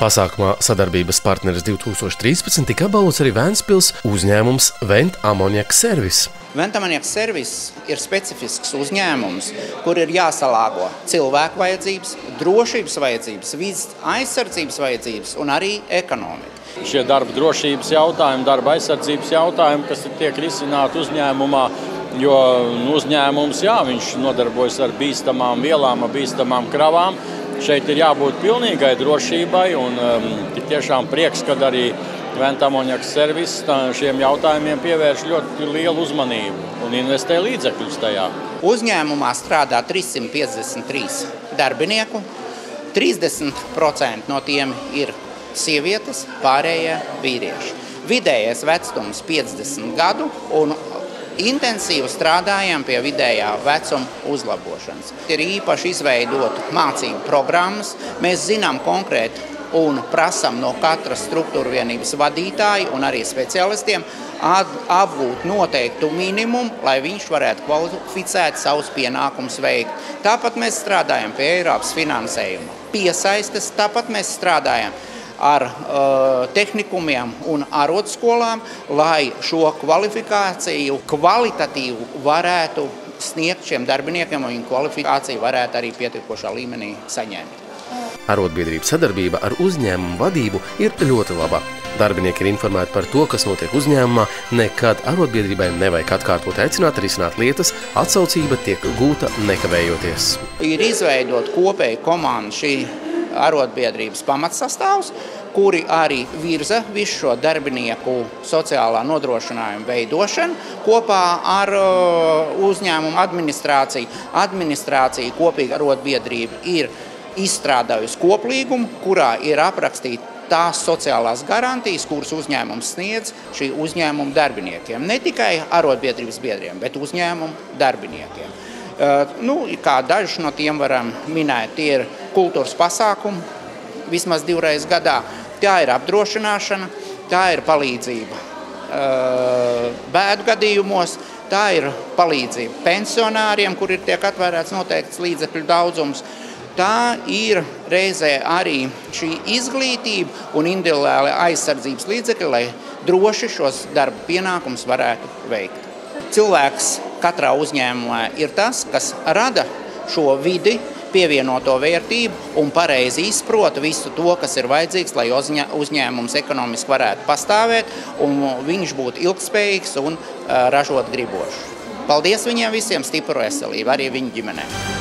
Pasākumā sadarbības partneris 2013 tika apbalvots arī Vēncpils uzņēmums Vent Amoniaka Servis. Vent Amoniaka Servis ir specifisks uzņēmums, kur ir jāsalāgo cilvēku vajadzības, drošības vajadzības, vides aizsardzības vajadzības un arī ekonomika. Šie darba drošības jautājumi, darba aizsardzības jautājumi, kas tiek risināti uzņēmumā, jo uzņēmums, viņš nodarbojas ar bīstamām vielām, ar bīstamām kravām. Šeit ir jābūt pilnīgai drošībai un tiešām prieks, kad arī Vent Amoniaka Servis šiem jautājumiem pievērš ļoti lielu uzmanību un investē līdzekļus tajā. Uzņēmumā strādā 353 darbinieku, 30% no tiem ir sievietes, pārējie vīrieši. Vidējais vecums 50 gadu un intensīvi strādājam pie vidējā vecuma uzlabošanas. Ir īpaši izveidot mācību programmas. Mēs zinām konkrēti un prasam no katras struktūra vienības vadītāja un arī specialistiem apgūt noteiktu minimumu, lai viņš varētu kvalificēt savus pienākumus veikt. Tāpat mēs strādājam pie Eiropas finansējuma piesaistes, tāpat mēs strādājam ar tehnikumiem un arodskolām, lai šo kvalifikāciju kvalitatīvu varētu sniegt šiem darbiniekiem un viņu kvalifikāciju varētu arī pietiekošā līmenī saņemt. Arotbiedrības sadarbība ar uzņēmumu vadību ir ļoti laba. Darbinieki ir informēti par to, kas notiek uzņēmumā, nekad arotbiedrībai nevajag atkārtot aicināt risināt lietas, atsaucība tiek gūta nekavējoties. Ir izveidot kopēju komandu šī arotbiedrības pamatsastāvs, kuri arī virza visu šo darbinieku sociālā nodrošinājuma veidošanu kopā ar uzņēmumu administrāciju. Administrācija kopīgi arotbiedrība ir izstrādājusi koplīgumu, kurā ir aprakstīta tās sociālās garantijas, kuras uzņēmums sniedz šī uzņēmuma darbiniekiem. Ne tikai arotbiedrības biedriem, bet uzņēmumu darbiniekiem. Kā dažus no tiem varam minēt, tie ir kultūras pasākumi vismaz 2 reizes gadā. Tā ir apdrošināšana, tā ir palīdzība bēdu gadījumos, tā ir palīdzība pensionāriem, kur tiek atvērēts noteikts līdzekļu daudzums. Tā ir reizē arī šī izglītība un individuāla aizsardzības līdzekļi, lai droši šos darba pienākumus varētu veikt. Cilvēks katrā uzņēmumā ir tas, kas rada šo vidi, pievienoto vērtību un pareizi izprota visu to, kas ir vajadzīgs, lai uzņēmums ekonomiski varētu pastāvēt un viņš būtu ilgspējīgs un ražot gribošs. Paldies viņiem visiem, stipru veselību, arī viņu ģimenēm.